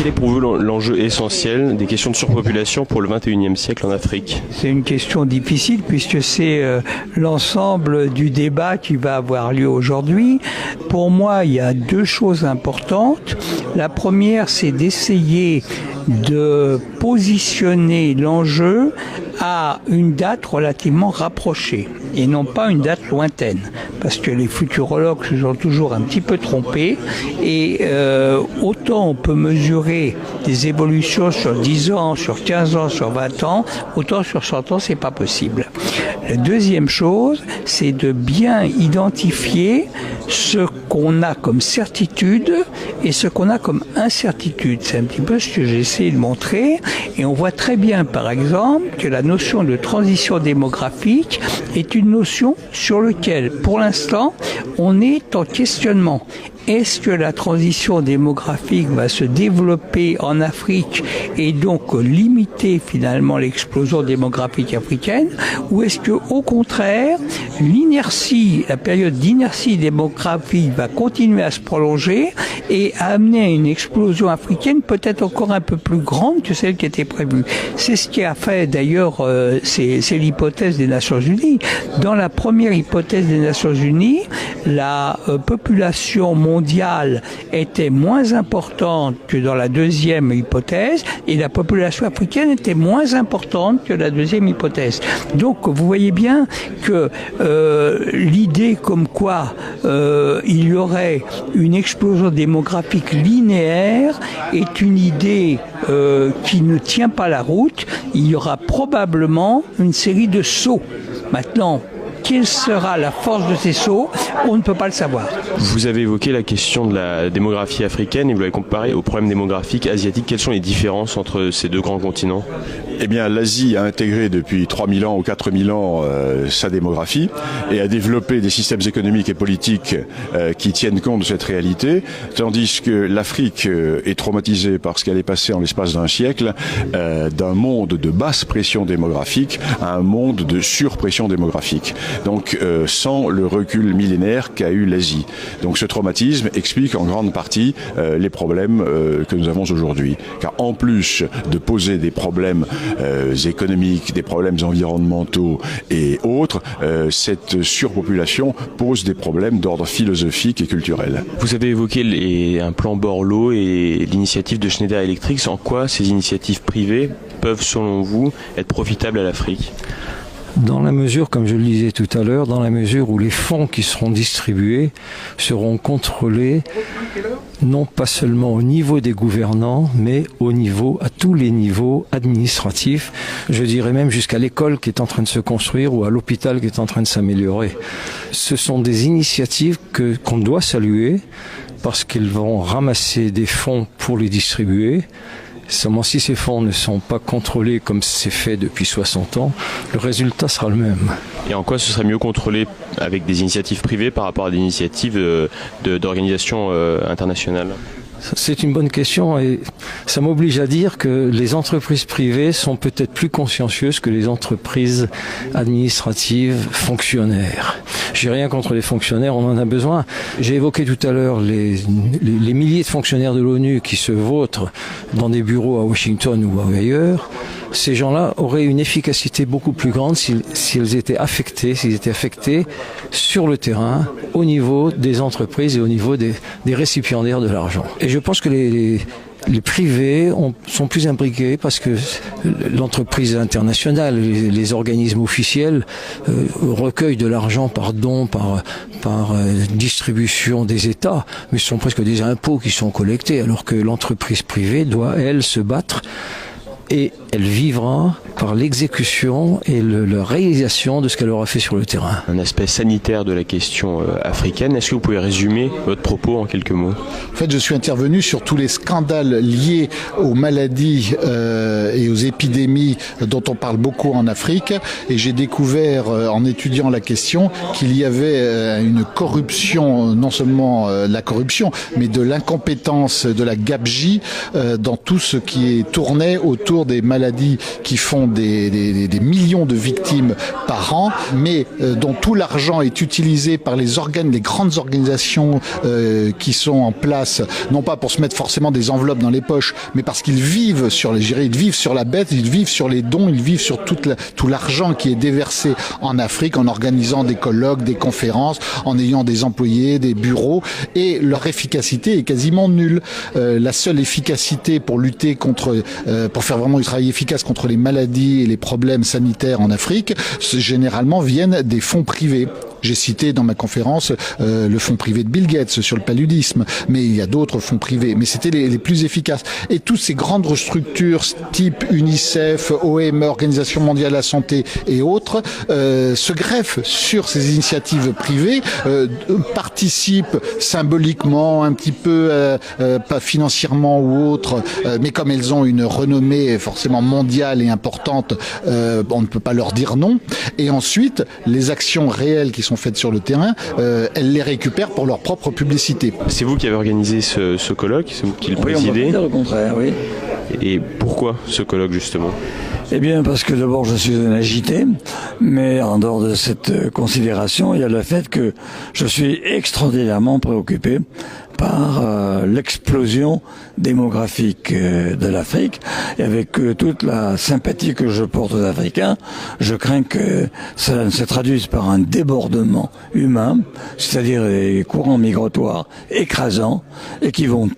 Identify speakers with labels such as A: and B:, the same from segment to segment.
A: Quel est pour vous l'enjeu essentiel des questions de surpopulation pour le XXIe siècle en Afrique?
B: C'est une question difficile puisque c'est l'ensemble du débat qui va avoir lieu aujourd'hui. Pour moi, il y a deux choses importantes. La première, c'est d'essayer de positionner l'enjeu à une date relativement rapprochée et non pas une date lointaine, parce que les futurologues se sont toujours un petit peu trompés et autant on peut mesurer des évolutions sur 10 ans, sur 15 ans, sur 20 ans, autant sur 100 ans, c'est pas possible. La deuxième chose, c'est de bien identifier ce qu'on a comme certitude et ce qu'on a comme incertitude. C'est un petit peu ce que j'ai essayé de montrer, et on voit très bien, par exemple, que la notion de transition démographique est une notion sur laquelle, pour l'instant, on est en questionnement. Est-ce que la transition démographique va se développer en Afrique et donc limiter finalement l'explosion démographique africaine, ou est-ce que au contraire l'inertie, la période d'inertie démographique va continuer à se prolonger et à amener à une explosion africaine peut-être encore un peu plus grande que celle qui était prévue? C'est ce qui a fait d'ailleurs, c'est l'hypothèse des Nations Unies. Dans la première hypothèse des Nations Unies, la population mondiale était moins importante que dans la deuxième hypothèse, et la population africaine était moins importante que la deuxième hypothèse. Donc vous voyez bien que l'idée comme quoi il y aurait une explosion démographique linéaire est une idée qui ne tient pas la route. Il y aura probablement une série de sauts. Maintenant, quelle sera la force de ces sauts? On ne peut pas le savoir.
A: Vous avez évoqué la question de la démographie africaine et vous l'avez comparé au problème démographique asiatique. Quelles sont les différences entre ces deux grands continents?
C: Eh bien, l'Asie a intégré depuis 3000 ans ou 4000 ans sa démographie et a développé des systèmes économiques et politiques qui tiennent compte de cette réalité, tandis que l'Afrique est traumatisée par ce qu'elle est passée en l'espace d'un siècle, d'un monde de basse pression démographique à un monde de surpression démographique. Donc, sans le recul millénaire qu'a eu l'Asie. Donc, ce traumatisme explique en grande partie les problèmes que nous avons aujourd'hui. Car en plus de poser des problèmes économiques, des problèmes environnementaux et autres, cette surpopulation pose des problèmes d'ordre philosophique et culturel.
A: Vous avez évoqué un plan Borloo et l'initiative de Schneider Electric. En quoi ces initiatives privées peuvent, selon vous, être profitables à l'Afrique ?
D: Dans la mesure, comme je le disais tout à l'heure, dans la mesure où les fonds qui seront distribués seront contrôlés non pas seulement au niveau des gouvernants, mais à tous les niveaux administratifs, je dirais même jusqu'à l'école qui est en train de se construire ou à l'hôpital qui est en train de s'améliorer. Ce sont des initiatives qu'on doit saluer parce qu'elles vont ramasser des fonds pour les distribuer. Seulement si ces fonds ne sont pas contrôlés comme c'est fait depuis 60 ans, le résultat sera le même.
A: Et en quoi ce serait mieux contrôlé avec des initiatives privées par rapport à des initiatives d'organisations internationales ?
D: C'est une bonne question et ça m'oblige à dire que les entreprises privées sont peut-être plus consciencieuses que les entreprises administratives fonctionnaires. J'ai rien contre les fonctionnaires, on en a besoin. J'ai évoqué tout à l'heure les milliers de fonctionnaires de l'ONU qui se vautrent dans des bureaux à Washington ou ailleurs. Ces gens-là auraient une efficacité beaucoup plus grande s'ils étaient affectés sur le terrain, au niveau des entreprises et au niveau des récipiendaires de l'argent. Et je pense que les privés sont plus imbriqués parce que l'entreprise internationale, les organismes officiels recueillent de l'argent par dons, par distribution des États, mais ce sont presque des impôts qui sont collectés, alors que l'entreprise privée doit, elle, se battre. Et elle vivra par l'exécution et la réalisation de ce qu'elle aura fait sur le terrain.
A: Un aspect sanitaire de la question africaine. Est-ce que vous pouvez résumer votre propos en quelques mots ?
E: En fait, je suis intervenu sur tous les scandales liés aux maladies et aux épidémies dont on parle beaucoup en Afrique. Et j'ai découvert, en étudiant la question, qu'il y avait une corruption, non seulement la corruption, mais de l'incompétence, de la gabegie dans tout ce qui tournait autour des maladies qui font sont des millions de victimes par an, mais dont tout l'argent est utilisé par les grandes organisations qui sont en place, non pas pour se mettre forcément des enveloppes dans les poches, mais parce qu'ils vivent sur ils vivent sur la bête, ils vivent sur les dons, ils vivent sur tout l'argent qui est déversé en Afrique, en organisant des colloques, des conférences, en ayant des employés, des bureaux, et leur efficacité est quasiment nulle. La seule efficacité pour lutter pour faire vraiment du travail efficace contre les maladies et les problèmes sanitaires en Afrique, généralement viennent des fonds privés. J'ai cité dans ma conférence le fonds privé de Bill Gates sur le paludisme, mais il y a d'autres fonds privés, mais c'était les plus efficaces. Et toutes ces grandes structures type UNICEF, OMS, Organisation mondiale de la santé et autres se greffent sur ces initiatives privées, participent symboliquement, un petit peu, pas financièrement ou autre, mais comme elles ont une renommée forcément mondiale et importante, on ne peut pas leur dire non. Et ensuite, les actions réelles qui sont faites sur le terrain, elles les récupèrent pour leur propre publicité.
A: C'est vous qui avez organisé ce colloque, c'est vous qui le présidez.
F: Oui, on peut dire le contraire, oui.
A: Et pourquoi ce colloque justement ?
F: Eh bien, parce que d'abord, je suis un agité, mais en dehors de cette considération, il y a le fait que je suis extraordinairement préoccupé par l'explosion démographique de l'Afrique. Et avec toute la sympathie que je porte aux Africains, je crains que ça ne se traduise par un débordement humain, c'est-à-dire des courants migratoires écrasants et qui vont,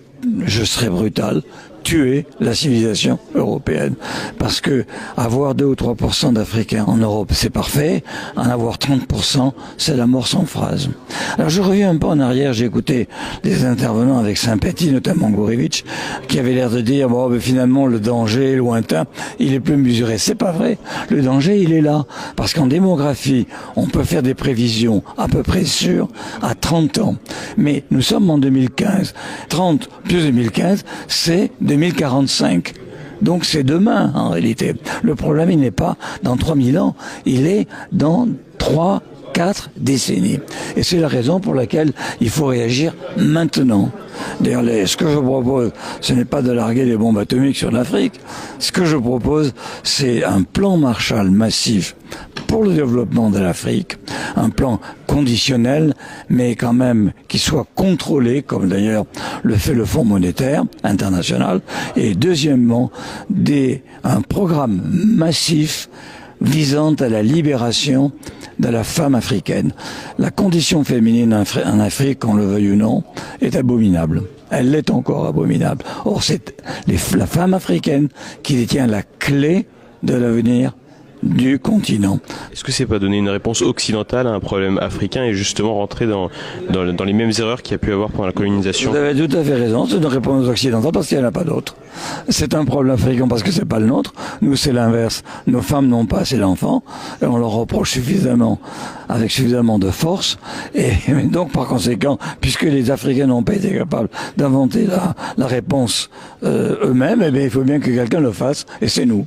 F: je serai brutal, tuer la civilisation européenne. Parce que avoir 2 ou 3% d'Africains en Europe, c'est parfait. En avoir 30%, c'est la mort sans phrase. Alors je reviens un peu en arrière, j'ai écouté des intervenants avec sympathie, notamment Gourevitch, qui avait l'air de dire, bon, ben, finalement, le danger est lointain, il est plus mesuré. C'est pas vrai. Le danger, il est là. Parce qu'en démographie, on peut faire des prévisions à peu près sûres à 30 ans. Mais nous sommes en 2015. 30 plus 2015, c'est 2045. Donc c'est demain, en réalité. Le problème, il n'est pas dans 3000 ans, il est dans 3-4 décennies. Et c'est la raison pour laquelle il faut réagir maintenant. D'ailleurs, ce que je propose, ce n'est pas de larguer des bombes atomiques sur l'Afrique. Ce que je propose, c'est un plan Marshall massif pour le développement de l'Afrique, un plan conditionnel, mais quand même qui soit contrôlé, comme d'ailleurs le fait le Fonds monétaire international, et deuxièmement, un programme massif visant à la libération de la femme africaine. La condition féminine en Afrique, qu'on le veuille ou non, est abominable. Elle l'est encore abominable. Or, c'est la femme africaine qui détient la clé de l'avenir du continent.
A: Est-ce que c'est pas donner une réponse occidentale à un problème africain et justement rentrer dans les mêmes erreurs qu'il y a pu avoir pendant la colonisation ?
F: Vous avez tout à fait raison, c'est une réponse occidentale parce qu'il n'y en a pas d'autre. C'est un problème africain parce que c'est pas le nôtre. Nous, c'est l'inverse. Nos femmes n'ont pas assez d'enfants et on leur reproche avec suffisamment de force. Et donc, par conséquent, puisque les Africains n'ont pas été capables d'inventer la réponse eux-mêmes, eh bien, il faut bien que quelqu'un le fasse et c'est nous.